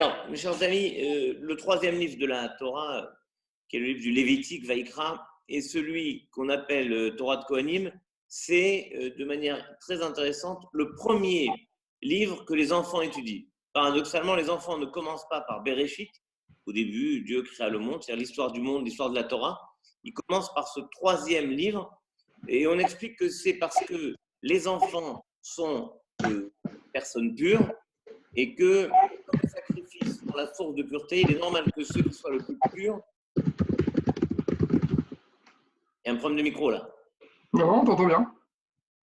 Alors, mes chers amis, le troisième livre de la Torah, qui est le livre du Lévitique, Vaïkra, et celui qu'on appelle Torah de Kohanim, c'est de manière très intéressante le premier livre que les enfants étudient. Paradoxalement, les enfants ne commencent pas par Bereshit, au début, Dieu créa le monde, c'est-à-dire l'histoire du monde, l'histoire de la Torah. Ils commencent par ce troisième livre, et on explique que c'est parce que les enfants sont personnes pures, et que comme les sacrifices sont la source de pureté, il est normal que ceux qui soient le plus purs. Il y a un problème de micro là. Non, on t'entend bien.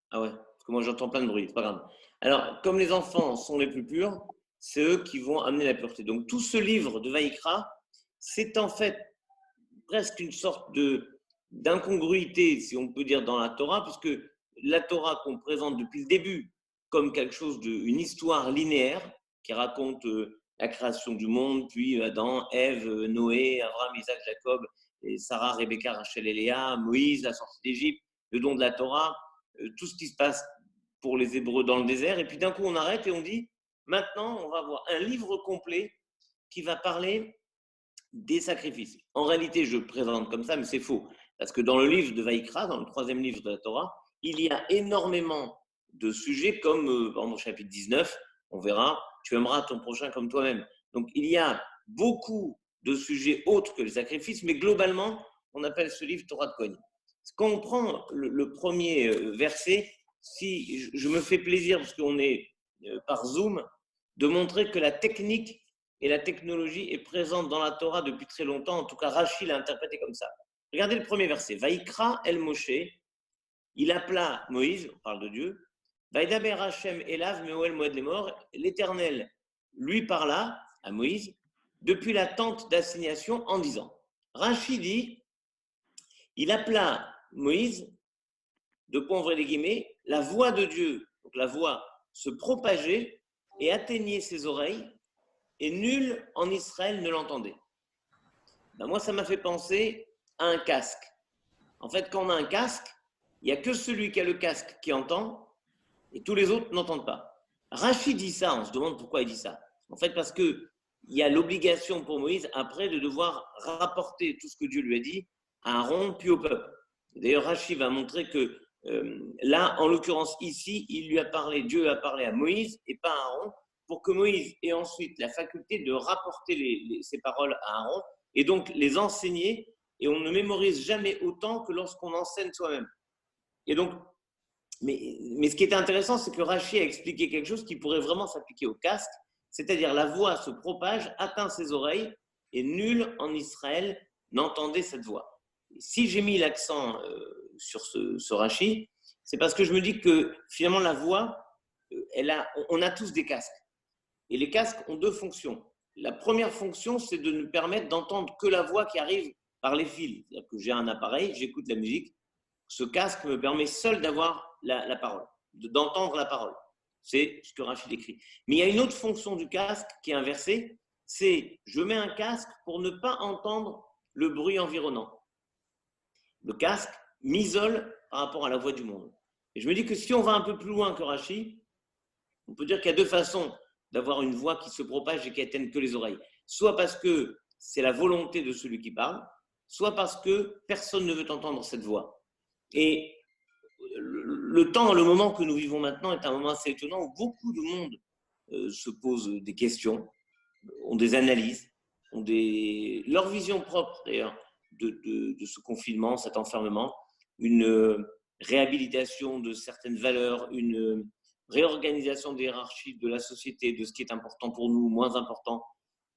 Ah ouais, parce que moi j'entends plein de bruit, c'est pas grave. Alors, comme les enfants sont les plus purs, c'est eux qui vont amener la pureté. Donc tout ce livre de Vaïkra, c'est en fait presque une sorte d'incongruité, si on peut dire, dans la Torah, puisque la Torah qu'on présente depuis le début comme quelque chose une histoire linéaire qui raconte la création du monde, puis Adam, Ève, Noé, Abraham, Isaac, Jacob, et Sarah, Rebecca, Rachel et Léa, Moïse, la sortie d'Égypte, le don de la Torah, tout ce qui se passe pour les Hébreux dans le désert. Et puis d'un coup, on arrête et on dit, maintenant, on va avoir un livre complet qui va parler des sacrifices. En réalité, je présente comme ça, mais c'est faux. Parce que dans le livre de Vaïkra, dans le troisième livre de la Torah, il y a énormément de sujets comme, dans le chapitre 19, on verra, tu aimeras ton prochain comme toi-même. Donc, il y a beaucoup de sujets autres que les sacrifices, mais globalement, on appelle ce livre Torah de Kohanim. Quand on prend le premier verset, si je me fais plaisir, parce qu'on est par Zoom, de montrer que la technique et la technologie est présente dans la Torah depuis très longtemps. En tout cas, Rashi l'a interprété comme ça. Regardez le premier verset. Vaïkra el Moshe, il appela Moïse, on parle de Dieu. Vaïdaber Hashem elav meoel moed lemor, l'Éternel lui parla à Moïse depuis la tente d'assignation en disant. Rashi dit, il appela Moïse, de point ouvrir les guillemets, la voix de Dieu, donc la voix se propageait et atteignait ses oreilles, et nul en Israël ne l'entendait. Ben moi, ça m'a fait penser à un casque. En fait, quand on a un casque, il n'y a que celui qui a le casque qui entend, et tous les autres n'entendent pas. Rashi dit ça, on se demande pourquoi il dit ça. En fait, parce qu'il y a l'obligation pour Moïse, après, de devoir rapporter tout ce que Dieu lui a dit à Aaron, puis au peuple. D'ailleurs, Rashi va montrer que là, en l'occurrence ici, Dieu a parlé à Moïse et pas à Aaron, pour que Moïse ait ensuite la faculté de rapporter ces paroles à Aaron et donc les enseigner. Et on ne mémorise jamais autant que lorsqu'on enseigne soi-même. Et donc, mais ce qui est intéressant, c'est que Rashi a expliqué quelque chose qui pourrait vraiment s'appliquer au casque, c'est-à-dire la voix se propage, atteint ses oreilles, et nul en Israël n'entendait cette voix. Et si j'ai mis l'accent sur ce Rashi, c'est parce que je me dis que finalement la voix, on a tous des casques. Et les casques ont deux fonctions. La première fonction, c'est de nous permettre d'entendre que la voix qui arrive par les fils. C'est-à-dire que j'ai un appareil, j'écoute la musique. Ce casque me permet seul d'avoir la parole, d'entendre la parole. C'est ce que Rachid écrit. Mais il y a une autre fonction du casque qui est inversée, c'est je mets un casque pour ne pas entendre le bruit environnant. Le casque m'isole par rapport à la voix du monde. Et je me dis que si on va un peu plus loin que Rachid, on peut dire qu'il y a deux façons d'avoir une voix qui se propage et qui atteigne que les oreilles. Soit parce que c'est la volonté de celui qui parle, soit parce que personne ne veut entendre cette voix. Et le moment que nous vivons maintenant est un moment assez étonnant où beaucoup de monde se pose des questions, ont des analyses, ont leur vision propre d'ailleurs de ce confinement, cet enfermement, une réhabilitation de certaines valeurs, une réorganisation des hiérarchies de la société, de ce qui est important pour nous, moins important.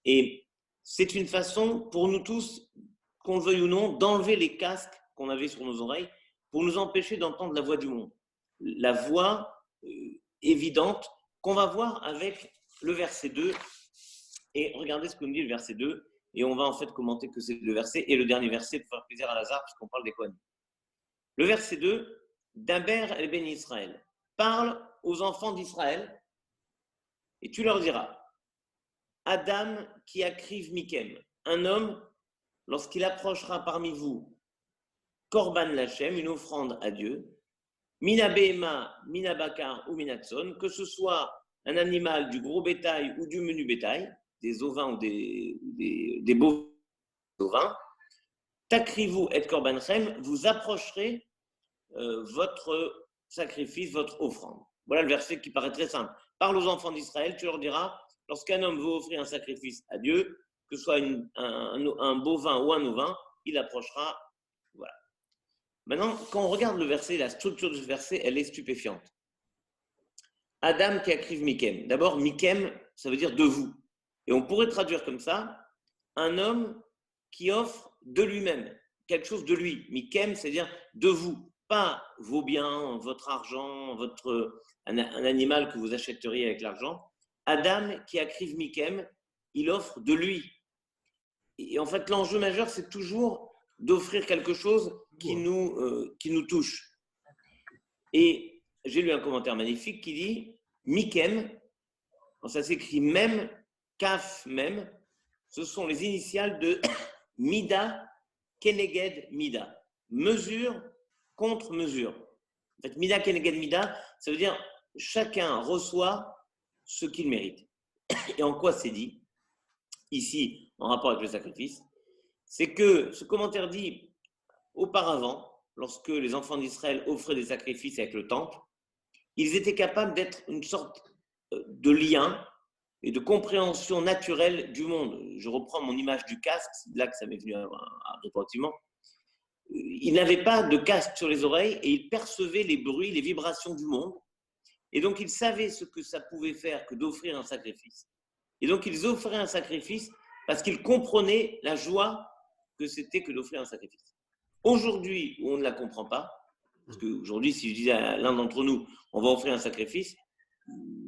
Et c'est une façon pour nous tous, qu'on le veuille ou non, d'enlever les casques qu'on avait sur nos oreilles pour nous empêcher d'entendre la voix du monde. La voix évidente qu'on va voir avec le verset 2. Et regardez ce que nous dit le verset 2. Et on va en fait commenter que c'est le verset et le dernier verset pour faire plaisir à Lazare puisqu'on parle des Kohanim. Le verset 2, Daber el ben Israël. Parle aux enfants d'Israël et tu leur diras Adam qui akriv mikem, un homme, lorsqu'il approchera parmi vous Korban Lachem, une offrande à Dieu, Mina Behema, Mina Bakar ou Minatson, que ce soit un animal du gros bétail ou du menu bétail, des ovins ou des bovins, takrivu et korbanchem, vous approcherez votre sacrifice, votre offrande. Voilà le verset qui paraît très simple. Parle aux enfants d'Israël, tu leur diras, lorsqu'un homme veut offrir un sacrifice à Dieu, que ce soit un bovin ou un ovin, il approchera. Voilà. Maintenant, quand on regarde le verset, la structure de ce verset, elle est stupéfiante. Adam qui akriv mikem. D'abord, mikem, ça veut dire de vous. Et on pourrait traduire comme ça, un homme qui offre de lui-même, quelque chose de lui. Mikem, c'est-à-dire de vous. Pas vos biens, votre argent, un animal que vous achèteriez avec l'argent. Adam qui akriv mikem, il offre de lui. Et en fait, l'enjeu majeur, c'est toujours d'offrir quelque chose qui nous touche. Et j'ai lu un commentaire magnifique qui dit Mikem, ça s'écrit même, Kaf même, ce sont les initiales de Mida Keneged Mida, mesure contre mesure. En fait, Mida Keneged Mida, ça veut dire chacun reçoit ce qu'il mérite. Et en quoi c'est dit ici, en rapport avec le sacrifice, c'est que ce commentaire dit auparavant, lorsque les enfants d'Israël offraient des sacrifices avec le temple, ils étaient capables d'être une sorte de lien et de compréhension naturelle du monde. Je reprends mon image du casque, c'est là que ça m'est venu rétroactivement. Ils n'avaient pas de casque sur les oreilles et ils percevaient les bruits, les vibrations du monde. Et donc, ils savaient ce que ça pouvait faire que d'offrir un sacrifice. Et donc, ils offraient un sacrifice parce qu'ils comprenaient la joie que c'était que d'offrir un sacrifice. Aujourd'hui, on ne la comprend pas, parce qu'aujourd'hui, si je disais à l'un d'entre nous, on va offrir un sacrifice,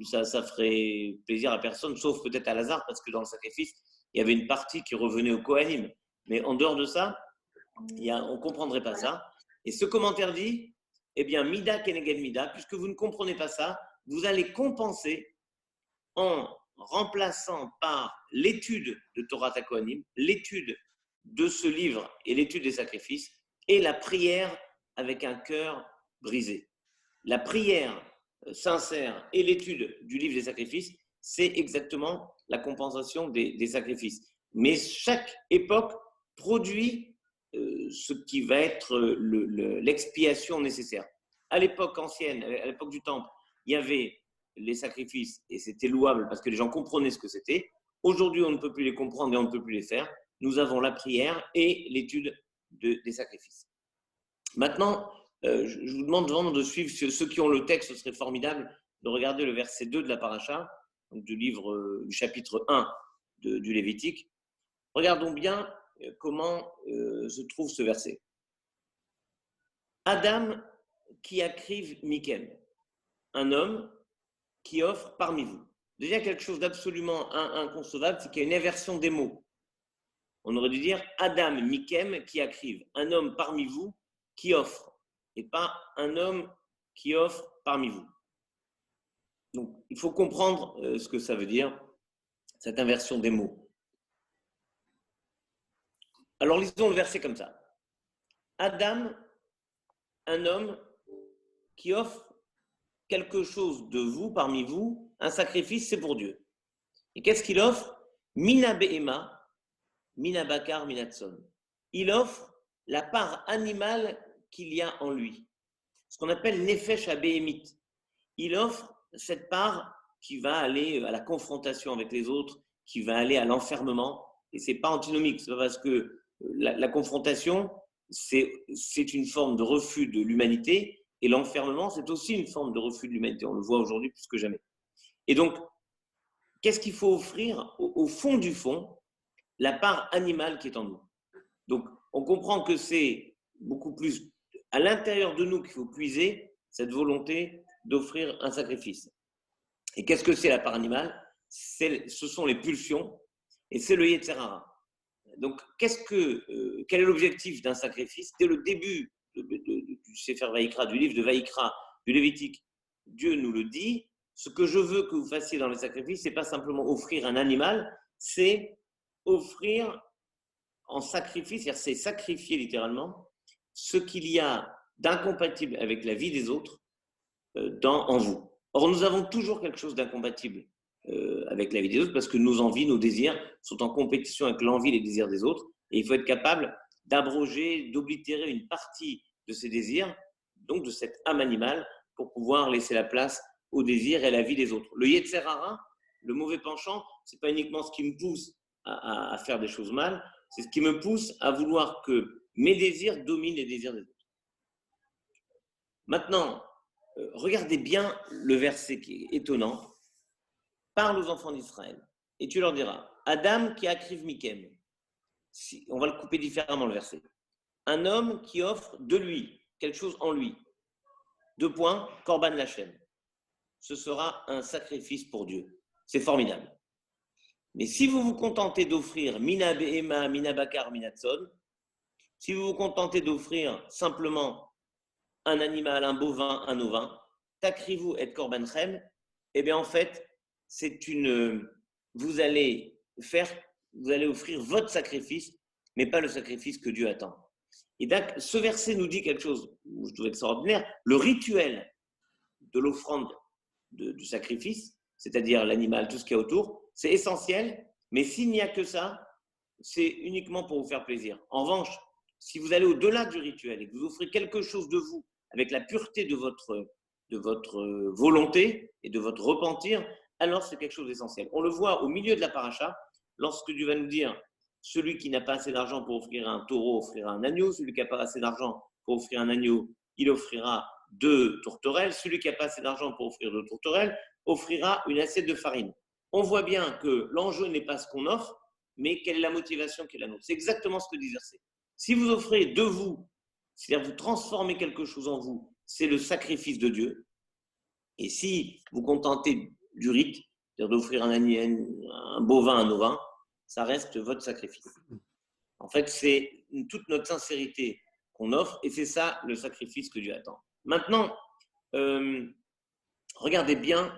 ça ferait plaisir à personne, sauf peut-être à Lazare, parce que dans le sacrifice, il y avait une partie qui revenait au Kohanim. Mais en dehors de ça, on ne comprendrait pas ça. Et ce commentaire dit, eh bien, Mida Keneged Mida, puisque vous ne comprenez pas ça, vous allez compenser en remplaçant par l'étude de Torah Kohanim, l'étude de ce livre et l'étude des sacrifices, et la prière avec un cœur brisé. La prière sincère et l'étude du livre des sacrifices, c'est exactement la compensation des sacrifices. Mais chaque époque produit ce qui va être l'expiation nécessaire. À l'époque ancienne, à l'époque du temple, il y avait les sacrifices et c'était louable parce que les gens comprenaient ce que c'était. Aujourd'hui, on ne peut plus les comprendre et on ne peut plus les faire. Nous avons la prière et l'étude des sacrifices. Maintenant, je vous demande vraiment de suivre, ceux qui ont le texte, ce serait formidable de regarder le verset 2 de la paracha, donc du livre, du chapitre 1 du Lévitique. Regardons bien comment se trouve ce verset. Adam qui akriv mikem, un homme qui offre parmi vous. Déjà quelque chose d'absolument inconcevable, c'est qu'il y a une inversion des mots. On aurait dû dire Adam mikem qui akriv, un homme parmi vous qui offre, et pas un homme qui offre parmi vous. Donc, il faut comprendre ce que ça veut dire, cette inversion des mots. Alors, lisons le verset comme ça. Adam, un homme qui offre quelque chose de vous, parmi vous, un sacrifice, c'est pour Dieu. Et qu'est-ce qu'il offre? Mina behema, mina bakar, mina tson. Il offre la part animale qu'il y a en lui. Ce qu'on appelle nefesh abéhémite. Il offre cette part qui va aller à la confrontation avec les autres, qui va aller à l'enfermement. Et ce n'est pas antinomique, c'est pas parce que la confrontation, c'est une forme de refus de l'humanité, et l'enfermement, c'est aussi une forme de refus de l'humanité. On le voit aujourd'hui plus que jamais. Et donc, qu'est-ce qu'il faut offrir au fond du fond? La part animale qui est en nous. Donc, on comprend que c'est beaucoup plus à l'intérieur de nous qu'il faut puiser cette volonté d'offrir un sacrifice. Et qu'est-ce que c'est la part animale? Ce sont les pulsions et c'est le Yetzer Hara. Donc, quel est l'objectif d'un sacrifice? Dès le début du Sefer Vaïkra, du livre de Vaïkra, du Lévitique, Dieu nous le dit, ce que je veux que vous fassiez dans les sacrifices, ce n'est pas simplement offrir un animal, c'est offrir en sacrifice, c'est-à-dire c'est sacrifier littéralement ce qu'il y a d'incompatible avec la vie des autres en vous. Or, nous avons toujours quelque chose d'incompatible avec la vie des autres parce que nos envies, nos désirs sont en compétition avec l'envie et les désirs des autres. Et il faut être capable d'abroger, d'oblitérer une partie de ces désirs, donc de cette âme animale, pour pouvoir laisser la place aux désirs et à la vie des autres. Le Yetzer Hara, le mauvais penchant, ce n'est pas uniquement ce qui me pousse à faire des choses mal, c'est ce qui me pousse à vouloir que mes désirs dominent les désirs des autres. Maintenant, regardez bien le verset qui est étonnant. Parle aux enfants d'Israël et tu leur diras, Adam qui akriv mikem, on va le couper différemment le verset, un homme qui offre de lui, quelque chose en lui, 2 points, korban lachem, ce sera un sacrifice pour Dieu. C'est formidable. Mais si vous vous contentez d'offrir mina behema, mina bakar, mina tzon, si vous vous contentez d'offrir simplement un animal, un bovin, un ovin, takrivu et korbanchem, eh bien en fait, vous allez offrir votre sacrifice, mais pas le sacrifice que Dieu attend. Et donc, ce verset nous dit quelque chose, je trouve extraordinaire, le rituel de l'offrande du sacrifice, c'est-à-dire l'animal, tout ce qu'il y a autour, c'est essentiel, mais s'il n'y a que ça, c'est uniquement pour vous faire plaisir. En revanche, si vous allez au-delà du rituel et que vous offrez quelque chose de vous, avec la pureté de votre volonté et de votre repentir, alors c'est quelque chose d'essentiel. On le voit au milieu de la paracha, lorsque Dieu va nous dire celui qui n'a pas assez d'argent pour offrir un taureau offrira un agneau, celui qui n'a pas assez d'argent pour offrir un agneau, il offrira 2 tourterelles, celui qui n'a pas assez d'argent pour offrir 2 tourterelles, offrira une assiette de farine. On voit bien que l'enjeu n'est pas ce qu'on offre, mais quelle est la motivation qui est la nôtre. C'est exactement ce que dit le verset. Si vous offrez de vous, c'est-à-dire vous transformez quelque chose en vous, c'est le sacrifice de Dieu. Et si vous contentez du rite, c'est-à-dire d'offrir un bovin, un ovin, ça reste votre sacrifice. En fait, c'est toute notre sincérité qu'on offre et c'est ça le sacrifice que Dieu attend. Maintenant, regardez bien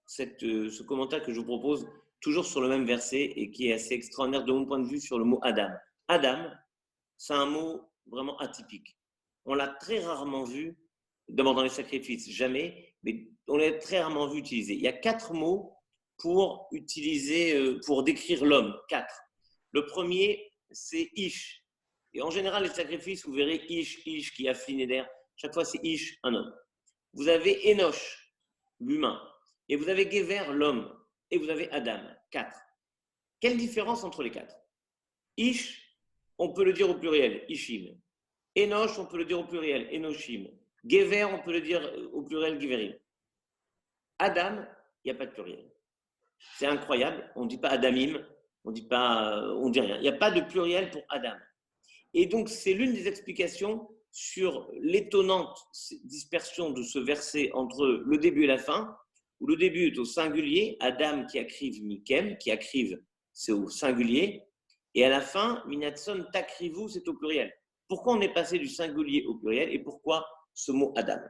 ce commentaire que je vous propose, toujours sur le même verset et qui est assez extraordinaire de mon point de vue sur le mot Adam. Adam, c'est un mot vraiment atypique. On l'a très rarement vu, d'abord dans les sacrifices, jamais, mais on l'a très rarement vu utilisé. Il y a 4 mots pour décrire l'homme, 4. Le premier, c'est Ish. Et en général, les sacrifices, vous verrez Ish qui a fini d'air. Chaque fois, c'est Ish, un homme. Vous avez Enoch, l'humain. Et vous avez Gever, l'homme. Et vous avez Adam, 4. Quelle différence entre les 4? Ish, on peut le dire au pluriel, Ishim. Enoch, on peut le dire au pluriel, Enoshim. Gever, on peut le dire au pluriel, Geverim. Adam, il n'y a pas de pluriel. C'est incroyable, on ne dit pas Adamim, on dit rien. Il n'y a pas de pluriel pour Adam. Et donc, c'est l'une des explications sur l'étonnante dispersion de ce verset entre le début et la fin, où le début est au singulier, Adam qui akriv mikem, qui akriv, c'est au singulier, et à la fin, minatson takrivu, c'est au pluriel. Pourquoi on est passé du singulier au pluriel et pourquoi ce mot Adam?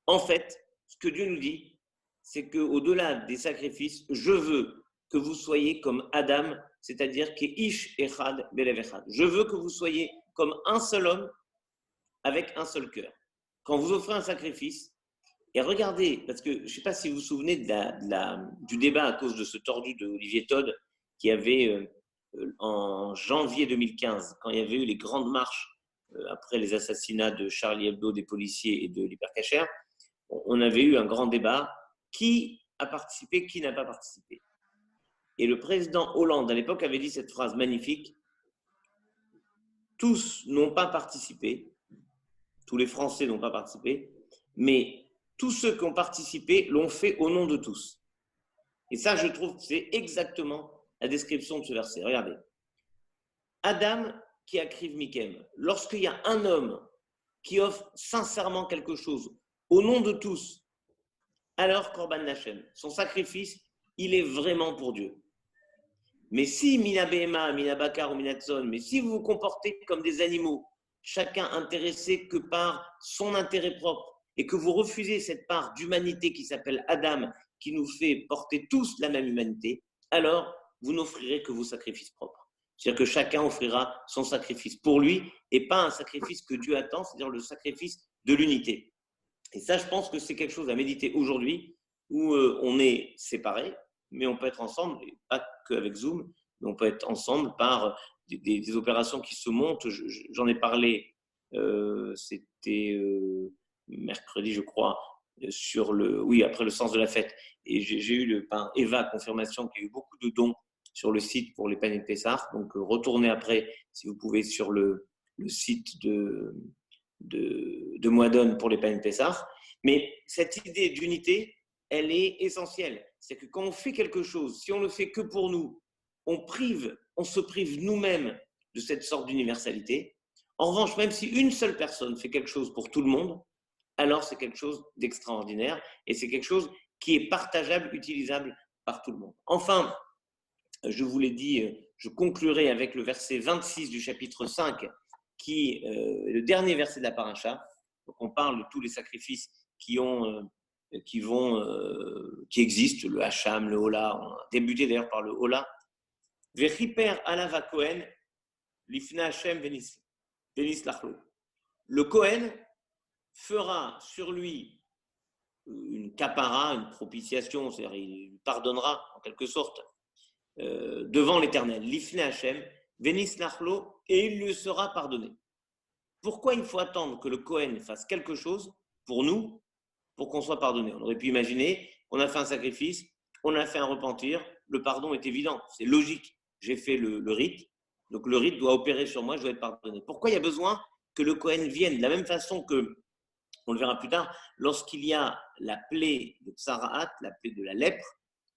En fait, ce que Dieu nous dit, c'est qu'au-delà des sacrifices, je veux que vous soyez comme Adam, c'est-à-dire Keish Echad Belev Echad. Je veux que vous soyez comme un seul homme avec un seul cœur. Quand vous offrez un sacrifice, et regardez, parce que je ne sais pas si vous vous souvenez du débat à cause de ce tordu de Olivier Todd qui avait en janvier 2015, quand il y avait eu les grandes marches après les assassinats de Charlie Hebdo, des policiers et de l'hypercacher, on avait eu un grand débat. Qui a participé, qui n'a pas participé? Et le président Hollande, à l'époque, avait dit cette phrase magnifique: tous n'ont pas participé, tous les Français n'ont pas participé, mais tous ceux qui ont participé l'ont fait au nom de tous. Et ça, je trouve que c'est exactement la description de ce verset. Regardez. Adam qui akriv mikem, lorsqu'il y a un homme qui offre sincèrement quelque chose au nom de tous, alors Korban Lachem, son sacrifice, il est vraiment pour Dieu. Mais si mina behema, mina bakar ou mina tzon, mais si vous vous comportez comme des animaux, chacun intéressé que par son intérêt propre, et que vous refusez cette part d'humanité qui s'appelle Adam, qui nous fait porter tous la même humanité, alors vous n'offrirez que vos sacrifices propres. C'est-à-dire que chacun offrira son sacrifice pour lui, et pas un sacrifice que Dieu attend, c'est-à-dire le sacrifice de l'unité. Et ça, je pense que c'est quelque chose à méditer aujourd'hui, où on est séparés, mais on peut être ensemble, et pas qu'avec Zoom, mais on peut être ensemble par des opérations qui se montent. J'en ai parlé, c'était mercredi, je crois, après le sens de la fête. Et j'ai eu par Eva confirmation qu'il y a eu beaucoup de dons sur le site pour les paniers de Pessah. Donc, retournez après, si vous pouvez, sur le site de Moadone pour les paniers de Pessah. Mais cette idée d'unité, elle est essentielle. C'est que quand on fait quelque chose, si on le fait que pour nous, on se prive nous-mêmes de cette sorte d'universalité. En revanche, même si une seule personne fait quelque chose pour tout le monde, alors c'est quelque chose d'extraordinaire et c'est quelque chose qui est partageable, utilisable par tout le monde. Enfin, je vous l'ai dit, je conclurai avec le verset 26 du chapitre 5, qui est le dernier verset de la paracha. Donc on parle de tous les sacrifices qui existent, le Hacham, le Hola. On a débuté d'ailleurs par le Hola. Vechiper alava Kohen, lifna Hashem venis lachlo. Le Kohen fera sur lui une kapara, une propitiation, c'est-à-dire il pardonnera en quelque sorte devant l'Éternel, l'ifne Hashem, venis lachlo, et il lui sera pardonné. Pourquoi il faut attendre que le Kohen fasse quelque chose pour nous, pour qu'on soit pardonné? On aurait pu imaginer, on a fait un sacrifice, on a fait un repentir, le pardon est évident, c'est logique. J'ai fait le rite, donc le rite doit opérer sur moi, je dois être pardonné. Pourquoi il y a besoin que le Kohen vienne? De la même façon que, on le verra plus tard, lorsqu'il y a la plaie de Tsaraat, la plaie de la lèpre,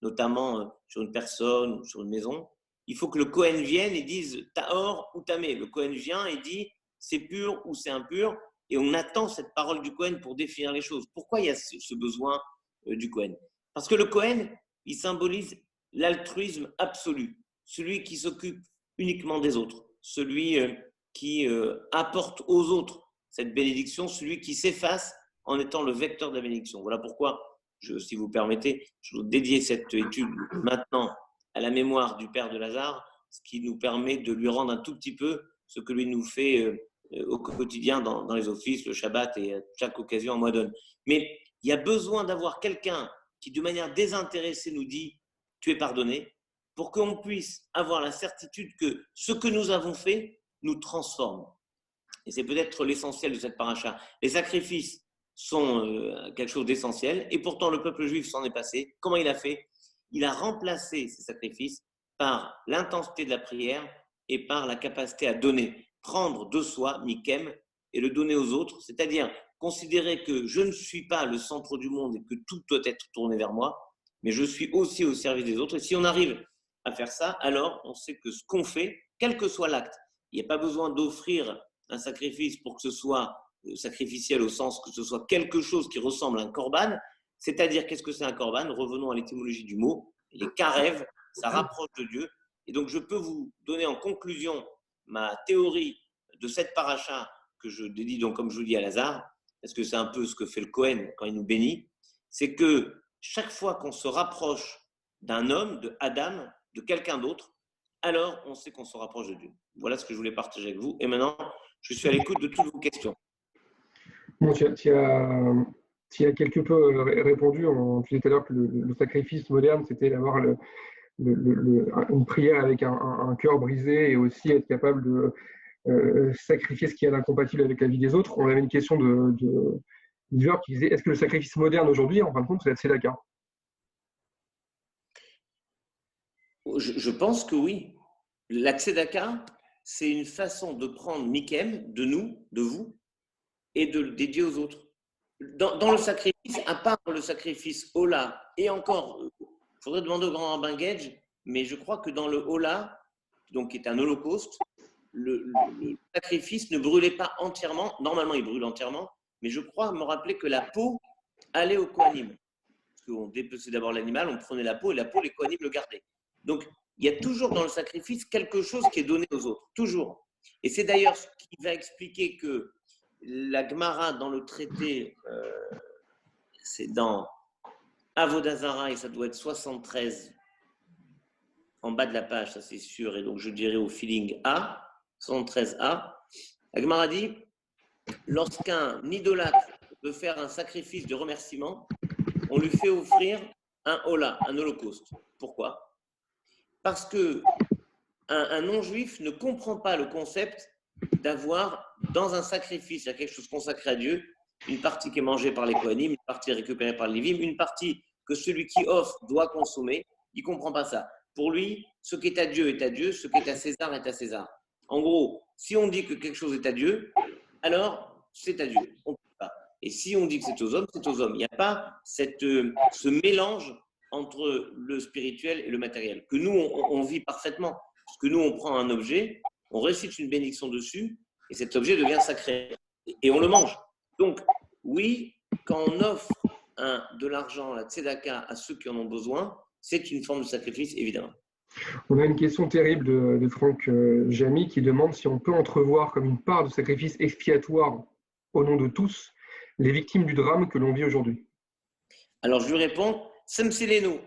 notamment sur une personne ou sur une maison, il faut que le Kohen vienne et dise Tahor ou Tamé. Le Kohen vient et dit c'est pur ou c'est impur, et on attend cette parole du Kohen pour définir les choses. Pourquoi il y a ce besoin du Kohen? Parce que le Kohen, il symbolise l'altruisme absolu, celui qui s'occupe uniquement des autres, celui qui apporte aux autres cette bénédiction, celui qui s'efface en étant le vecteur de la bénédiction. Voilà pourquoi, si vous permettez, je vais dédier cette étude maintenant à la mémoire du père de Lazare, ce qui nous permet de lui rendre un tout petit peu ce que lui nous fait au quotidien dans les offices, le Shabbat et à chaque occasion en Moadone. Mais il y a besoin d'avoir quelqu'un qui, de manière désintéressée, nous dit « tu es pardonné », pour qu'on puisse avoir la certitude que ce que nous avons fait nous transforme. Et c'est peut-être l'essentiel de cette paracha. Les sacrifices sont quelque chose d'essentiel, et pourtant le peuple juif s'en est passé. Comment il a fait? Il a remplacé ces sacrifices par l'intensité de la prière et par la capacité à donner, prendre de soi, mikem, et le donner aux autres, c'est-à-dire considérer que je ne suis pas le centre du monde et que tout doit être tourné vers moi, mais je suis aussi au service des autres. Et si on arrive à faire ça, alors on sait que ce qu'on fait, quel que soit l'acte, il n'y a pas besoin d'offrir un sacrifice pour que ce soit sacrificiel au sens que ce soit quelque chose qui ressemble à un korban, c'est-à-dire qu'est-ce que c'est un korban? Revenons à l'étymologie du mot, les karev, ça rapproche de Dieu. Et donc je peux vous donner en conclusion ma théorie de cette paracha que je dédie donc comme je vous dis à Lazare, parce que c'est un peu ce que fait le Kohen quand il nous bénit, c'est que chaque fois qu'on se rapproche d'un homme, de Adam, de quelqu'un d'autre, alors on sait qu'on se rapproche de Dieu. Voilà ce que je voulais partager avec vous. Et maintenant, je suis à l'écoute de toutes vos questions. Bon, tu as quelque peu répondu. Tu disais tout à l'heure que le sacrifice moderne, c'était d'avoir une prière avec un cœur brisé et aussi être capable de sacrifier ce qui est incompatible avec la vie des autres. On avait une question de viewer qui disait est-ce que le sacrifice moderne aujourd'hui, en fin de compte, c'est la tzedaka? Je pense que oui. La tzedaka, c'est une façon de prendre mikem, de nous, de vous, et de le dédier aux autres. Dans le sacrifice, à part le sacrifice Ola, et encore, il faudrait demander au grand rabbin Gage, mais je crois que dans le Ola, donc qui est un holocauste, le sacrifice ne brûlait pas entièrement. Normalement, il brûle entièrement, mais je crois me rappeler que la peau allait au Kohanim. Parce qu'on dépeçait d'abord l'animal, on prenait la peau, et la peau, les Kohanim le gardaient. Donc, il y a toujours dans le sacrifice quelque chose qui est donné aux autres, toujours. Et c'est d'ailleurs ce qui va expliquer que la Gemara dans le traité, c'est dans Avodah Zarah, et ça doit être 73 en bas de la page, ça c'est sûr, et donc je dirais au feeling A, 73A. La Gemara dit, lorsqu'un idolâtre veut faire un sacrifice de remerciement, on lui fait offrir un hola, un holocauste. Pourquoi? Parce que un non-juif ne comprend pas le concept d'avoir dans un sacrifice, il y a quelque chose consacré à Dieu, une partie qui est mangée par les Kohanim, une partie récupérée par les Lévim, une partie que celui qui offre doit consommer. Il ne comprend pas ça. Pour lui, ce qui est à Dieu est à Dieu, ce qui est à César est à César. En gros, si on dit que quelque chose est à Dieu, alors c'est à Dieu. On peut pas. Et si on dit que c'est aux hommes, c'est aux hommes. Il n'y a pas ce mélange entre le spirituel et le matériel, que nous, on vit parfaitement. Parce que nous, on prend un objet, on récite une bénédiction dessus, et cet objet devient sacré. Et on le mange. Donc, oui, quand on offre de l'argent, la tzedaka, à ceux qui en ont besoin, c'est une forme de sacrifice, évidemment. On a une question terrible de Franck Jamy qui demande si on peut entrevoir comme une part de sacrifice expiatoire au nom de tous les victimes du drame que l'on vit aujourd'hui. Alors, je lui réponds, Semseleno.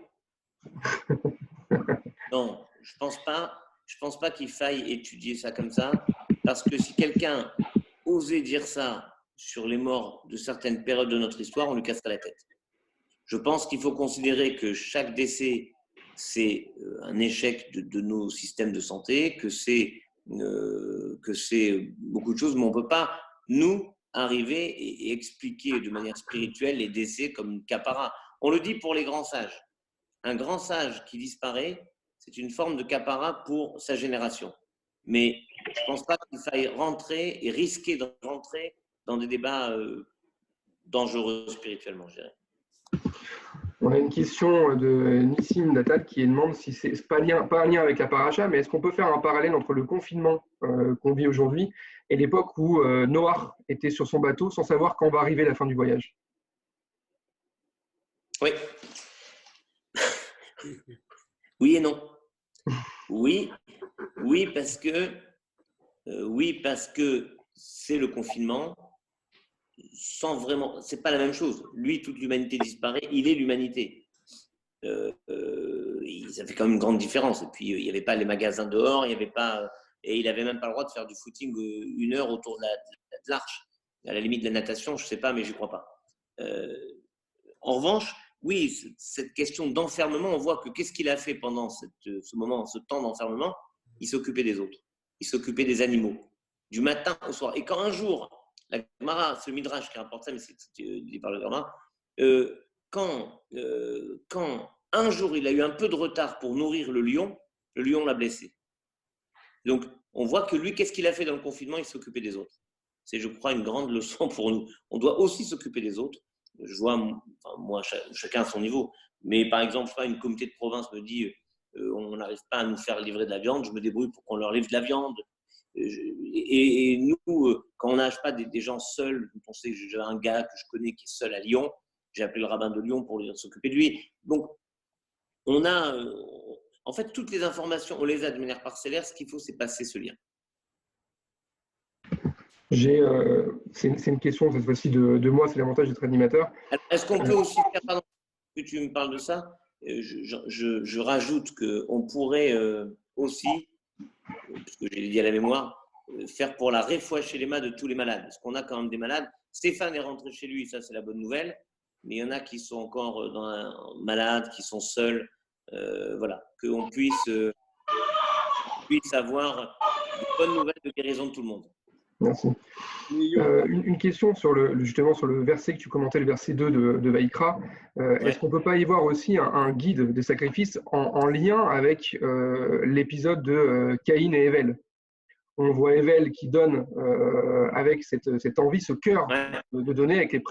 Non, je pense pas qu'il faille étudier ça comme ça, parce que si quelqu'un osait dire ça sur les morts de certaines périodes de notre histoire, on lui casserait la tête. Je pense qu'il faut considérer que chaque décès, c'est un échec de nos systèmes de santé, que c'est beaucoup de choses, mais on ne peut pas, nous, arriver et expliquer de manière spirituelle les décès comme une capara. On le dit pour les grands sages. Un grand sage qui disparaît, c'est une forme de capara pour sa génération. Mais je ne pense pas qu'il faille rentrer et risquer de rentrer dans des débats dangereux spirituellement, je dirais. On a une question de Nissim Natal qui demande si c'est pas un lien avec la paracha, mais est-ce qu'on peut faire un parallèle entre le confinement qu'on vit aujourd'hui et l'époque où Noach était sur son bateau sans savoir quand va arriver la fin du voyage? Oui. Oui et non. Oui, parce que c'est le confinement. Sans vraiment, c'est pas la même chose. Lui, toute l'humanité disparaît. Il est l'humanité. Ça fait quand même une grande différence. Et puis, il n'y avait pas les magasins dehors, il y avait pas, et il n'avait même pas le droit de faire du footing 1 heure autour de l'arche. À la limite de la natation, je ne sais pas, mais je n'y crois pas. En revanche, oui, cette question d'enfermement, on voit que qu'est-ce qu'il a fait pendant ce temps d'enfermement? Il s'occupait des autres. Il s'occupait des animaux. Du matin au soir. Et quand un jour, la Gemara, c'est le Midrash qui rapporte ça, mais c'est dit par le Gemara, quand un jour il a eu un peu de retard pour nourrir le lion l'a blessé. Donc, on voit que lui, qu'est-ce qu'il a fait dans le confinement? Il s'occupait des autres. C'est, je crois, une grande leçon pour nous. On doit aussi s'occuper des autres. Je vois, moi, chacun à son niveau. Mais par exemple, je sais pas, une comité de province me dit on n'arrive pas à nous faire livrer de la viande, je me débrouille pour qu'on leur livre de la viande. Et nous, quand on n'a pas des gens seuls, on sait que j'ai un gars que je connais qui est seul à Lyon, j'ai appelé le rabbin de Lyon pour s'occuper de lui. Donc, on a, en fait, toutes les informations, on les a de manière parcellaire. Ce qu'il faut, c'est passer ce lien. C'est une question cette fois-ci de moi, c'est l'avantage d'être animateur. Est-ce qu'on peut aussi faire, pardon, que tu me parles de ça, je rajoute qu'on pourrait aussi, parce que j'ai dit à la mémoire, faire pour la réfoua chez les mains de tous les malades. Parce qu'on a quand même des malades. Stéphane est rentré chez lui, ça c'est la bonne nouvelle. Mais il y en a qui sont encore malades, qui sont seuls. Voilà, qu'on puisse avoir de bonnes nouvelles de guérison de tout le monde. Merci. Une question justement sur le verset que tu commentais, le verset 2 de Vaïkra. Est-ce qu'on ne peut pas y voir aussi un guide des sacrifices en lien avec l'épisode de Caïn et Ével? On voit Ével qui donne avec cette envie, ce cœur de donner avec les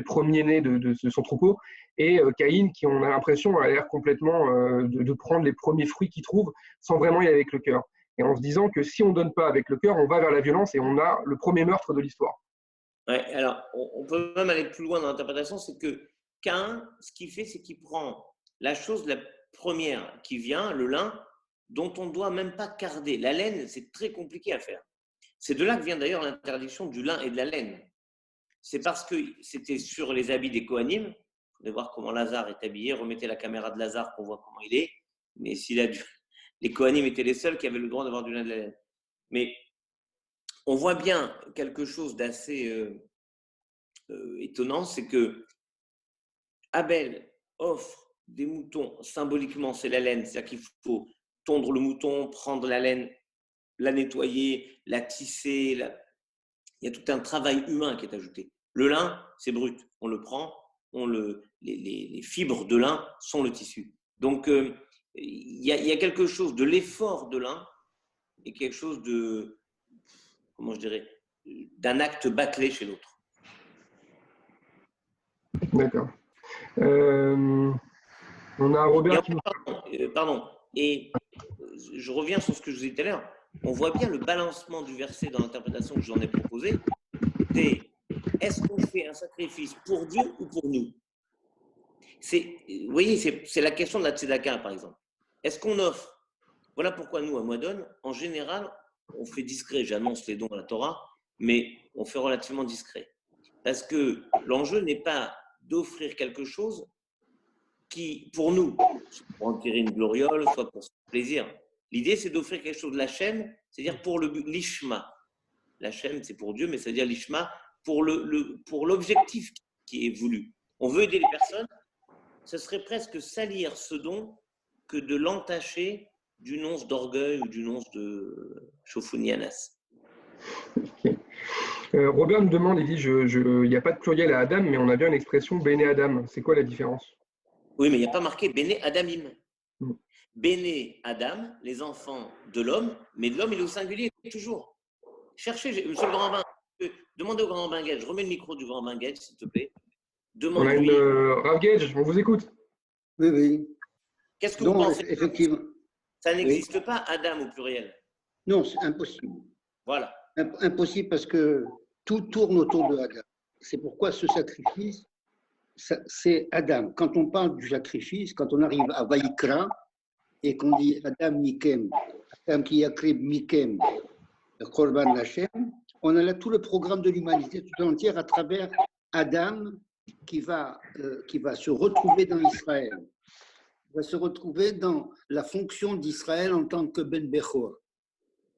premiers-nés de son troupeau, et Caïn qui, on a l'impression, a l'air complètement de prendre les premiers fruits qu'il trouve sans vraiment y aller avec le cœur. Et en se disant que si on ne donne pas avec le cœur, on va vers la violence et on a le premier meurtre de l'histoire. Ouais, alors on peut même aller plus loin dans l'interprétation, c'est que Caïn, ce qu'il fait, c'est qu'il prend la chose la première qui vient, le lin, dont on ne doit même pas carder. La laine, c'est très compliqué à faire. C'est de là que vient d'ailleurs l'interdiction du lin et de la laine. C'est parce que c'était sur les habits des Kohanim. Vous pouvez voir comment Lazare est habillé. Remettez la caméra de Lazare pour voir comment il est. Mais les Kohanim étaient les seuls qui avaient le droit d'avoir du lin et de la laine. Mais on voit bien quelque chose d'assez étonnant, c'est que Abel offre des moutons, symboliquement, c'est la laine. C'est-à-dire qu'il faut tondre le mouton, prendre la laine, la nettoyer, la tisser. Il y a tout un travail humain qui est ajouté. Le lin, c'est brut. On le prend, les fibres de lin sont le tissu. Donc, il y a quelque chose de l'effort de lin et quelque chose de, comment je dirais, d'un acte bâclé chez l'autre. D'accord. On a Robert qui nous... Pardon. Et je reviens sur ce que je vous ai dit tout à l'heure. On voit bien le balancement du verset dans l'interprétation que j'en ai proposée. C'est est-ce qu'on fait un sacrifice pour Dieu ou pour nous? Vous voyez, c'est la question de la tzedaka, par exemple. Est-ce qu'on offre? Voilà pourquoi nous, à Moadone, en général, on fait discret. J'annonce les dons à la Torah, mais on fait relativement discret. Parce que l'enjeu n'est pas d'offrir quelque chose qui, pour nous, soit pour en tirer une gloriole, soit pour se faire plaisir. L'idée, c'est d'offrir quelque chose de l'Hachem, c'est-à-dire pour l'Ishma. L'Hachem, c'est pour Dieu, mais c'est-à-dire l'Ishma pour l'objectif qui est voulu. On veut aider les personnes, ce serait presque salir ce don que de l'entacher d'une once d'orgueil ou d'une once de Shofunianas. Okay. Robert nous demande, il dit, il n'y a pas de pluriel à Adam, mais on a bien une expression Béné Adam. C'est quoi la différence? Oui, mais il n'y a pas marqué Béné Adamim. Béné Adam, les enfants de l'homme, mais de l'homme, il est au singulier toujours. Cherchez, monsieur le grand bain, demandez au grand bain Gage, je remets le micro du grand bain Gage, s'il te plaît. Demande-lui. On a une Rav Gage, on vous écoute. Oui, oui. Qu'est-ce que vous pensez? Effectivement. Ça n'existe pas, Adam au pluriel. Non, c'est impossible. Voilà. Impossible parce que tout tourne autour de Adam. C'est pourquoi ce sacrifice, c'est Adam. Quand on parle du sacrifice, quand on arrive à Vaïkra et qu'on dit Adam Mikem, Adam qui a créé Mikem, Korban Hashem, on a là tout le programme de l'humanité tout entière à travers Adam qui va se retrouver dans Israël. Il va se retrouver dans la fonction d'Israël en tant que Ben Bechor.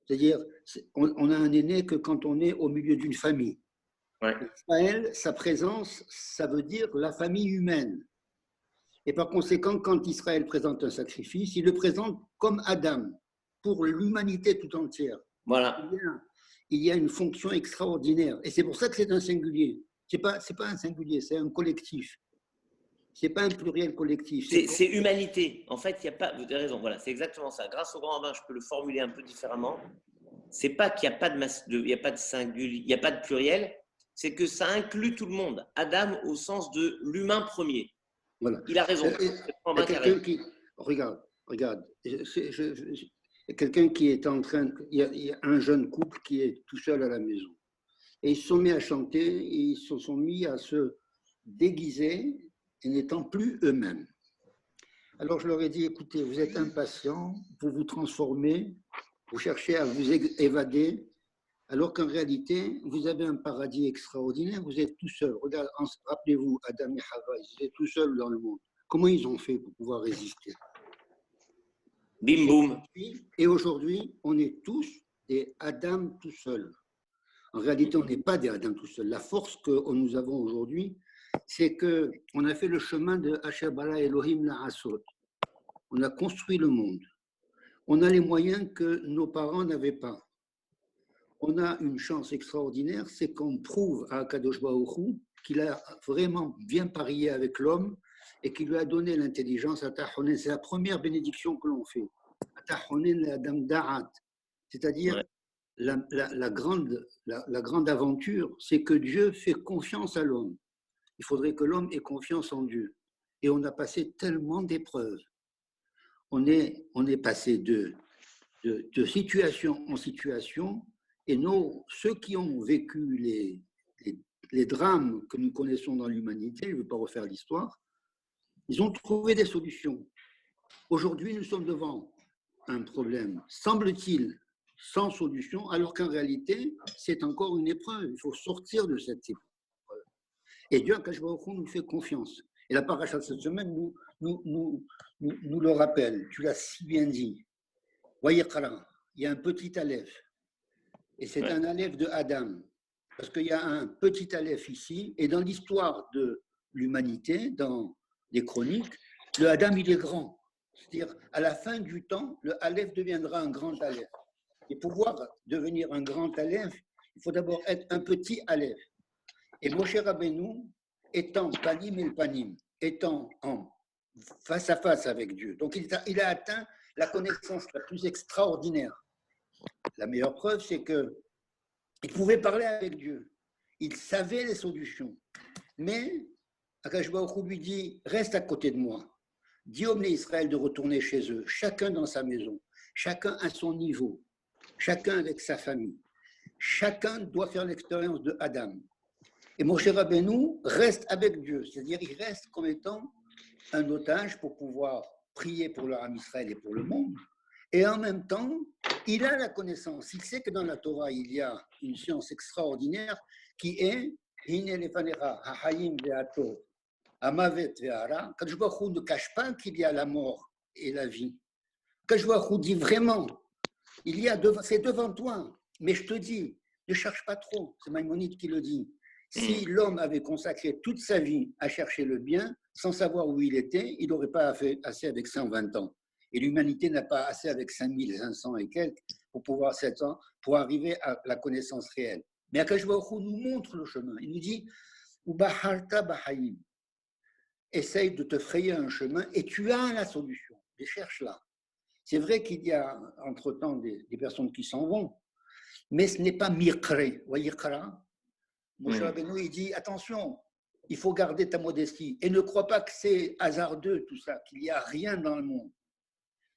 C'est-à-dire, on a un aîné que quand on est au milieu d'une famille. Ouais. Israël, sa présence, ça veut dire la famille humaine. Et par conséquent, quand Israël présente un sacrifice, il le présente comme Adam, pour l'humanité tout entière. Voilà. Il y a une fonction extraordinaire. Et c'est pour ça que c'est un singulier. Ce n'est pas un singulier, c'est un collectif. Ce n'est pas un pluriel collectif. C'est humanité. En fait, il n'y a pas. Vous avez raison. Voilà, c'est exactement ça. Grâce au grand rabbin, je peux le formuler un peu différemment. C'est pas qu'il n'y a pas il y a pas de singulier, il n'y a pas de pluriel. C'est que ça inclut tout le monde. Adam au sens de l'humain premier. Voilà. Il a raison. Regarde. Il y a quelqu'un qui est en train. Il y a un jeune couple qui est tout seul à la maison. Et ils se sont mis à chanter, et ils se sont mis à se déguiser et n'étant plus eux-mêmes. Alors je leur ai dit, écoutez, vous êtes impatients, vous vous transformez, vous cherchez à vous évader, alors qu'en réalité, vous avez un paradis extraordinaire, vous êtes tout seul. Regardez, rappelez-vous, Adam et Hava, ils étaient tout seuls dans le monde. Comment ils ont fait pour pouvoir résister? Bim boum. Et aujourd'hui, on est tous des Adam tout seuls. En réalité, on n'est pas des Adam tout seuls. La force que nous avons aujourd'hui, c'est qu'on a fait le chemin de Asher bara Elohim la'asot. On a construit le monde. On a les moyens que nos parents n'avaient pas. On a une chance extraordinaire, c'est qu'on prouve à Kadosh Baruch Hu qu'il a vraiment bien parié avec l'homme et qu'il lui a donné l'intelligence. C'est la première bénédiction que l'on fait. C'est-à-dire, la grande aventure, c'est que Dieu fait confiance à l'homme. Il faudrait que l'homme ait confiance en Dieu. Et on a passé tellement d'épreuves. On est passé de situation en situation, et ceux qui ont vécu les drames que nous connaissons dans l'humanité, je ne veux pas refaire l'histoire, ils ont trouvé des solutions. Aujourd'hui, nous sommes devant un problème, semble-t-il, sans solution, alors qu'en réalité, c'est encore une épreuve. Il faut sortir de cette épreuve. Et Dieu, Akash Baruch Hu, nous fait confiance. Et la paracha de cette semaine nous le rappelle. Tu l'as si bien dit. Voyez, il y a un petit aleph. Et c'est un aleph de Adam. Parce qu'il y a un petit aleph ici. Et dans l'histoire de l'humanité, dans les chroniques, Le Adam, il est grand. C'est-à-dire, à la fin du temps, le Aleph deviendra un grand Aleph. Et pour pouvoir devenir un grand Aleph, il faut d'abord être un petit Aleph. Et Moshe Rabbeinu, étant panim el panim, étant en face à face avec Dieu, donc il a atteint la connaissance la plus extraordinaire. La meilleure preuve, c'est qu'il pouvait parler avec Dieu. Il savait les solutions. Mais Akash Baruch Hu lui dit, reste à côté de moi. Dis aux Israël de retourner chez eux, chacun dans sa maison, chacun à son niveau, chacun avec sa famille. Chacun doit faire l'expérience de Adam. Et Moshe Rabbeinu reste avec Dieu, c'est-à-dire il reste comme étant un otage pour pouvoir prier pour le Ham Israël et pour le monde. Et en même temps, il a la connaissance. Il sait que dans la Torah, il y a une science extraordinaire qui est Hine lefanecha ha'hayim ve'atov ha'mavet ve'hara. Kadosh Baruch Hu ne cache pas qu'il y a la mort et la vie. Kadosh Baruch Hu dit vraiment, c'est devant toi. Mais je te dis, ne cherche pas trop. C'est Maïmonide qui le dit. Si l'homme avait consacré toute sa vie à chercher le bien, sans savoir où il était, il n'aurait pas fait assez avec 120 ans. Et l'humanité n'a pas assez avec 5500 et quelques pour pouvoir 7 ans, pour arriver à la connaissance réelle. Mais Akash Baruch Hu nous montre le chemin. Il nous dit, Ubaharta Bahayim, essaye de te frayer un chemin et tu as la solution. Et cherche-la. C'est vrai qu'il y a entre-temps des personnes qui s'en vont, mais ce n'est pas mirkre. Voyez, Moshe Rabbeinu, il dit, attention, il faut garder ta modestie et ne crois pas que c'est hasardeux tout ça, qu'il n'y a rien dans le monde.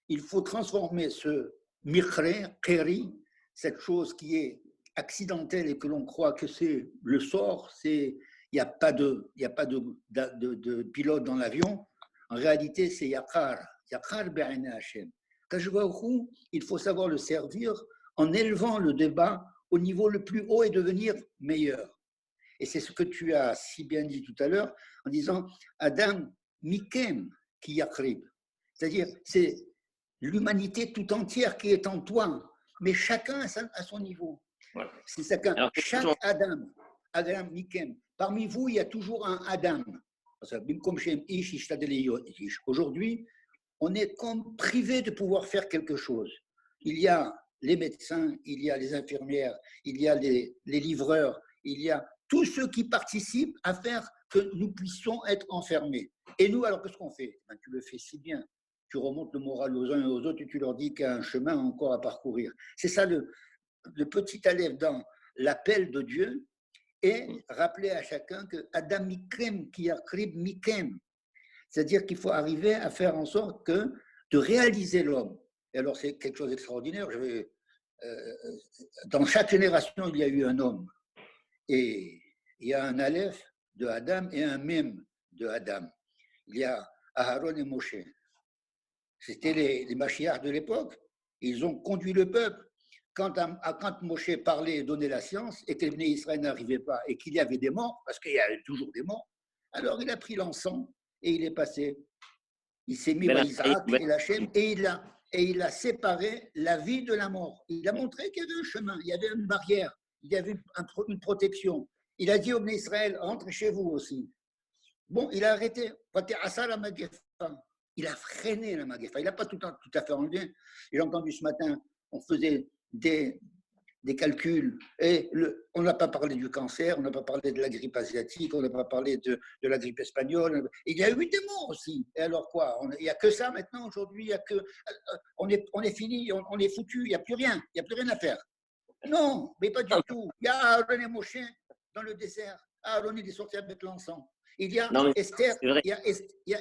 Il faut transformer ce mirkre, keri, cette chose qui est accidentelle et que l'on croit que c'est le sort, il n'y a pas de pilote dans l'avion. En réalité, c'est yakar be'ene Hashem. Il faut savoir le servir en élevant le débat au niveau le plus haut et devenir meilleur. Et c'est ce que tu as si bien dit tout à l'heure en disant Adam mikem ki yakrib. C'est-à-dire, c'est l'humanité tout entière qui est en toi, mais chacun à son niveau. Voilà. C'est chaque Adam mikem. Parmi vous, il y a toujours un Adam. Aujourd'hui, on est comme privé de pouvoir faire quelque chose. Il y a les médecins, il y a les infirmières, il y a les livreurs, il y a tous ceux qui participent à faire que nous puissions être enfermés. Et nous, alors qu'est-ce qu'on fait? Tu le fais si bien. Tu remontes le moral aux uns et aux autres et tu leur dis qu'il y a un chemin encore à parcourir. C'est ça le petit Aleph dans l'appel de Dieu, et rappeler à chacun que Adam mikem ki yakrib mikem. C'est-à-dire qu'il faut arriver à faire en sorte de réaliser l'homme. Et alors, c'est quelque chose d'extraordinaire. Dans chaque génération, il y a eu un homme. Et il y a un Aleph de Adam et un Mem de Adam. Il y a Aharon et Moshe. C'était les Mashiach de l'époque. Ils ont conduit le peuple. Quand Moshe parlait et donnait la science, et que les Bnei Israël n'arrivaient pas, et qu'il y avait des morts, parce qu'il y a toujours des morts, alors il a pris l'encens et il est passé. Il s'est mis à Isaac et l'Hachem, et il a séparé la vie de la mort. Il a montré qu'il y avait un chemin, il y avait une barrière, il y avait une protection. Il a dit aux Bnei Israël, rentrez chez vous aussi. Bon, il a arrêté. Il a freiné la Magefa. Il n'a pas tout à fait enlevé. J'ai entendu ce matin, on faisait des calculs, et on n'a pas parlé du cancer, on n'a pas parlé de la grippe asiatique, on n'a pas parlé de la grippe espagnole. Il y a eu des morts aussi. Et alors quoi? Il n'y a que ça maintenant aujourd'hui, on est fini, on est foutu, il n'y a plus rien, il n'y a plus rien à faire. Non, mais pas du tout. Il y a Aaron et Moshe dans le désert. Aaron, il est sorti avec l'encens. Il y a Esther,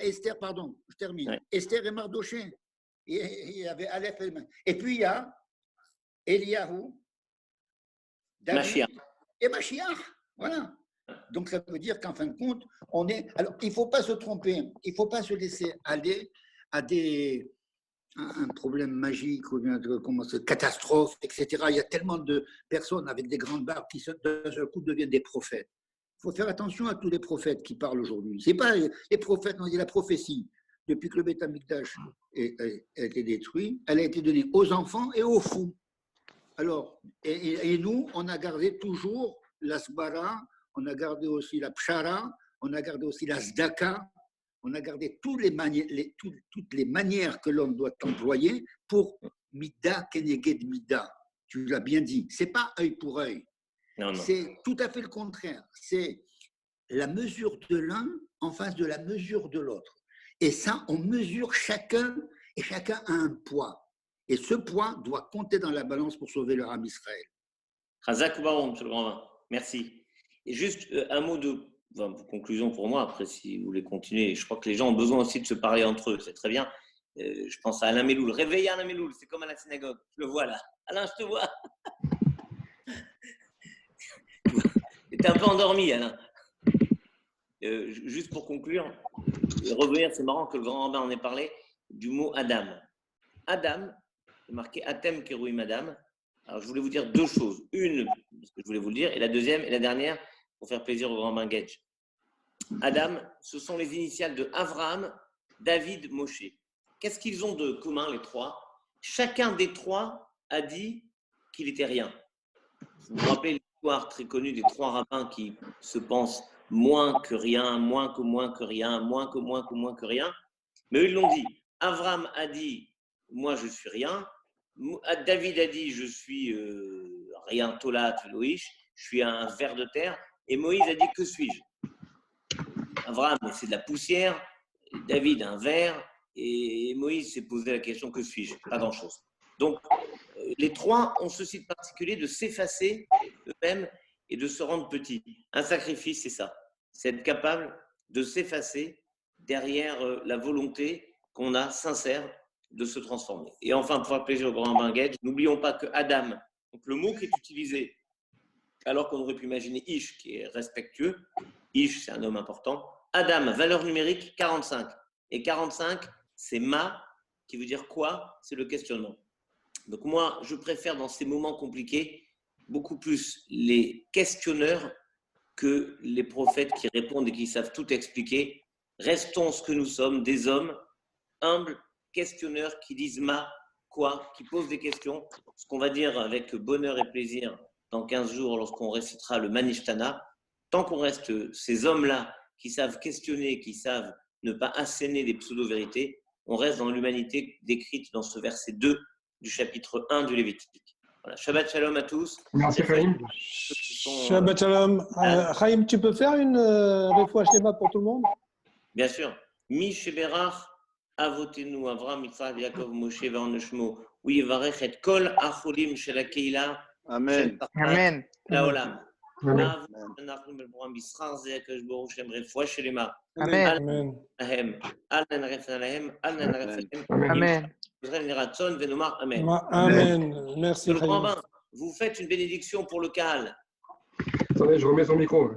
Esther, pardon, je termine. Ouais. Esther et Mardoché. Il y avait Aleph et Main. Et puis il y a Eliyahu, David et Mashiach. Voilà. Donc ça veut dire qu'en fin de compte, on est. Alors il ne faut pas se tromper, il ne faut pas se laisser aller à un problème magique ou bien catastrophe, etc. Il y a tellement de personnes avec des grandes barbes qui d'un seul coup deviennent des prophètes. Il faut faire attention à tous les prophètes qui parlent aujourd'hui. Ce n'est pas les prophètes, on dit la prophétie. Depuis que le Beth Amikdash a été détruit, elle a été donnée aux enfants et aux fous. Alors, et nous, on a gardé toujours la sbara, on a gardé aussi la pshara, on a gardé aussi la zdaka, on a gardé toutes les manières que l'homme doit employer pour mida keneged mida. Tu l'as bien dit. C'est pas œil pour œil. Non. C'est tout à fait le contraire. C'est la mesure de l'un en face de la mesure de l'autre. Et ça, on mesure chacun, et chacun a un poids. Et ce poids doit compter dans la balance pour sauver le Ram Israël. Chazak Baron, monsieur le grand vin. Merci. Et juste un mot de conclusion pour moi, après si vous voulez continuer. Je crois que les gens ont besoin aussi de se parler entre eux, c'est très bien. Je pense à Alain Meloul. Réveillez Alain Meloul, c'est comme à la synagogue. Je le vois là. Alain, je te vois. Tu es un peu endormi, Alain. Juste pour conclure, et revenir, c'est marrant que le grand rabbin en ait parlé, du mot Adam. Adam, c'est marqué Atem Kerouim Adam. Alors, je voulais vous dire deux choses. Une, parce que je voulais vous le dire, et la deuxième et la dernière, pour faire plaisir au grand rabbin Gedge. Adam, ce sont les initiales de Avraham, David, Moshe. Qu'est-ce qu'ils ont de commun, les trois? Chacun des trois a dit qu'il n'était rien. Vous vous rappelez l'histoire très connue des trois rabbins qui se pensent moins que rien, moins que moins que rien, moins que moins que moins que rien. Mais eux, ils l'ont dit. Avraham a dit, moi, je suis rien. David a dit, je suis rien, Tolat, Loïch, je suis un ver de terre. Et Moïse a dit, que suis-je? Avraham, c'est de la poussière. David, un ver. Et Moïse s'est posé la question, que suis-je? Pas grand-chose. Donc, les trois ont ce site particulier de s'effacer eux-mêmes et de se rendre petits. Un sacrifice, c'est ça. C'est être capable de s'effacer derrière la volonté qu'on a sincère de se transformer. Et enfin, pour faire plaisir au grand rabbin Gedge, n'oublions pas que Adam, donc le mot qui est utilisé, alors qu'on aurait pu imaginer Ish, qui est respectueux, Ish, c'est un homme important. Adam, valeur numérique 45. Et 45, c'est ma, qui veut dire quoi? C'est le questionnement. Donc moi, je préfère dans ces moments compliqués beaucoup plus les questionneurs que les prophètes qui répondent et qui savent tout expliquer. Restons ce que nous sommes, des hommes humbles, questionneurs qui disent ma, quoi, qui posent des questions. Ce qu'on va dire avec bonheur et plaisir dans 15 jours lorsqu'on récitera le Manishtana. Tant qu'on reste ces hommes-là qui savent questionner, qui savent ne pas asséner des pseudo-vérités, on reste dans l'humanité décrite dans ce verset 2 du chapitre 1 du Lévitique. Voilà. Shabbat shalom à tous. Merci, Chaim. Shabbat shalom. Chaim, tu peux faire une refoua shlema pour tout le monde? Bien sûr. Mi sheberach avotenu Avraham, Yitzhak, Yaakov, Moshe, Varneshmo, où Yivarech et kol acholim shel hakeila. Amen. Amen. Laolam. Amen. אנחנו בבורם בשכר זה הקדוש ברוך הוא שהם רפואה שלמה. Amen. להם, אל ננרף עליהם, אל ננרף עליהם. Amen. ישראל נרצון ונאמר אמן. Amen. Merci, Le grand Chaim. bain, vous faites une bénédiction pour le Kahal. Attendez, je remets son micro.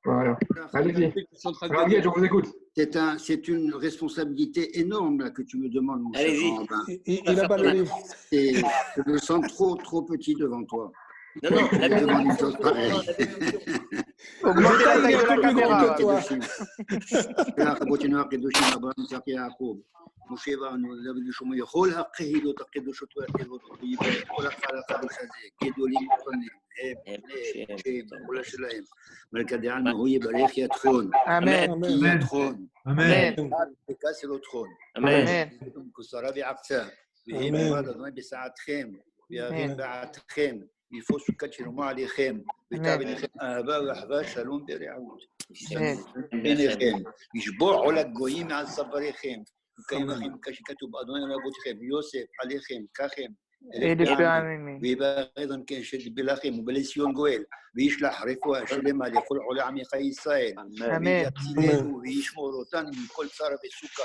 Voilà. Allez-y. Rav Gedge, je vous écoute. C'est une responsabilité énorme là, que tu me demandes, mon cher Allez-y. grand rabbin. Il n'a pas le livre. Et je me sens trop petit devant toi. Non, non, Je me demande une chose pareille. Augmente la taille de la caméra. Toi. משה ואנו דוד ושומע כל הקהילות הקדושות והקהילות כל החל הקדוש הזה גדולים וקטנים הם בני שם כולה שלהם מלכדי עלמא הוא יברך יתכון יתכון וכסר אותכון כסרה ועקצה ויהי בבד אדוני בסעתכם ויבין בעתכם יפוס וקדשנו עליכם ותאב אליכם אהבה ואחווה שלום ורעות ביניכם ישבור עול הגויים מעל צוואריכם וקיים לכם כשכתוב אדוני לאבותיכם יוסף עליכם ככם ויברך גם כן שתביא לכם ובלציון גואל וישלח רפואה שלמה לכל עולי עמך ישראל ויצילנו וישמור אותנו מכל צרה וסוכה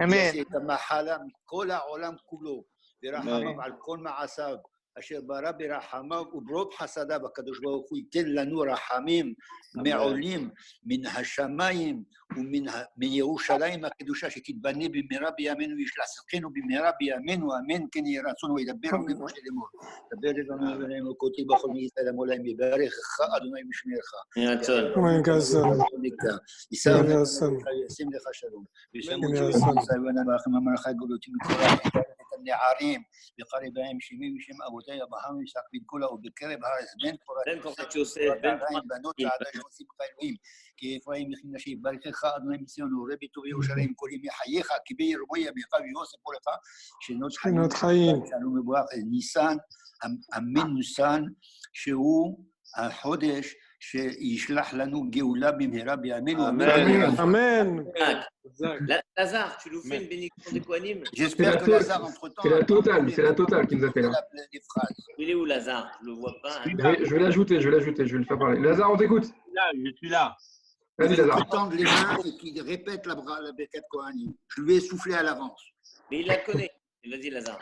ויעשה את המחלה מכל העולם כולו ורחמיו על כל מעשיו אשר ברא ברחמיו וברוב חסדיו הקדוש ברוך הוא ייתן לנו רחמים מעולים מן השמיים ומן ירושלים הקדושה שתתבנה במהרה בימינו וישלח צדקנו במהרה בימינו אמן כן יהי רצון וידבר עלינו משה לאמור דבר אלינו ולנו כותב בכל מישראל המולאים יברכך אדוני ושמרך ישים לך שלום וישם אותי וישראל ונברכם המלאכה גדולתי מקורה נערים וקרב בהם שמי ושם אבותי אברהם ויצחק בן קולה ובקרב הארץ בן פורת יוסף בנות שעדה שעושים לך אלוהים כי אפרים יכין נשי ברכך אדוני מציון ורבי טוב ירושלים כל ימי חייך כי בי ירבו ימיך ויוסף לך שנות חיים שלום מבורך ניסן המנוסן שהוא החודש שישלח לנו גאולה במהרה בימינו. Amen. Lazare, tu nous fais une bénédiction des Kohanim? J'espère que Lazare, entre-temps... C'est la totale qui nous a fait là. Il est où Lazare? Je le vois pas. Je vais l'ajouter, je vais le faire parler. Lazare, on t'écoute. Là, je suis là. Vas-y, Lazare. Il tendre les mains et qu'il répète la Birkat Kohanim. Je lui ai soufflé à l'avance. Mais il la connaît. Vas-y, Lazare.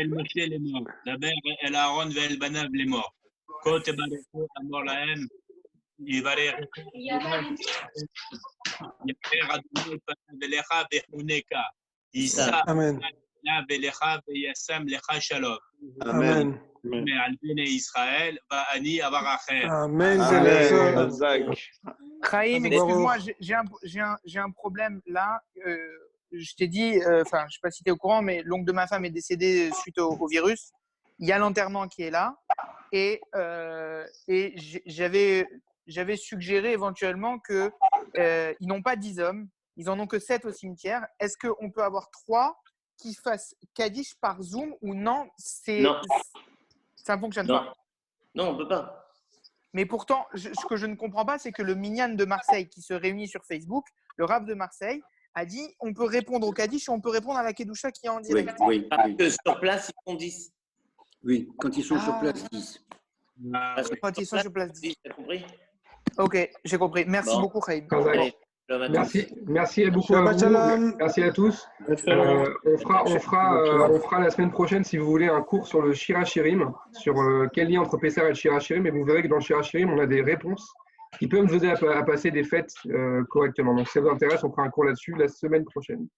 El Moshe les morts. D'abord, El Aaron et El Banav les morts. Quand tu vas amor lahem, il va les Amen. Amen. Amen. Chaim, excuse-moi, j'ai un problème là. Je t'ai dit, enfin, je ne sais pas si tu es au courant, mais l'oncle de ma femme est décédé suite au virus. Il y a l'enterrement qui est là. Et j'avais suggéré éventuellement qu'ils n'ont pas 10 hommes, ils en ont que 7 au cimetière. Est-ce qu'on peut avoir 3 qui fassent Kaddish par Zoom ou non, Non. Ça ne fonctionne Non. pas. Non, on ne peut pas. Mais pourtant, ce que je ne comprends pas, c'est que le minyan de Marseille qui se réunit sur Facebook, le Rav de Marseille, a dit on peut répondre au Kaddish et on peut répondre à la Kedusha qui est en direct. Oui. Parce que sur place, ils font 10. Oui, quand ils sont sur place, 10. Parce que Quand ils sont sur place 10. T'as compris? Ok, j'ai compris. Merci beaucoup, Chaim. Allez, Merci beaucoup à vous. Merci à tous. On fera la semaine prochaine, si vous voulez, un cours sur le Shir HaShirim, sur quel lien entre Pessah et le Shir HaShirim. Et vous verrez que dans le Shir HaShirim, on a des réponses qui peuvent nous aider à passer des fêtes correctement. Donc, si ça vous intéresse, on fera un cours là-dessus la semaine prochaine.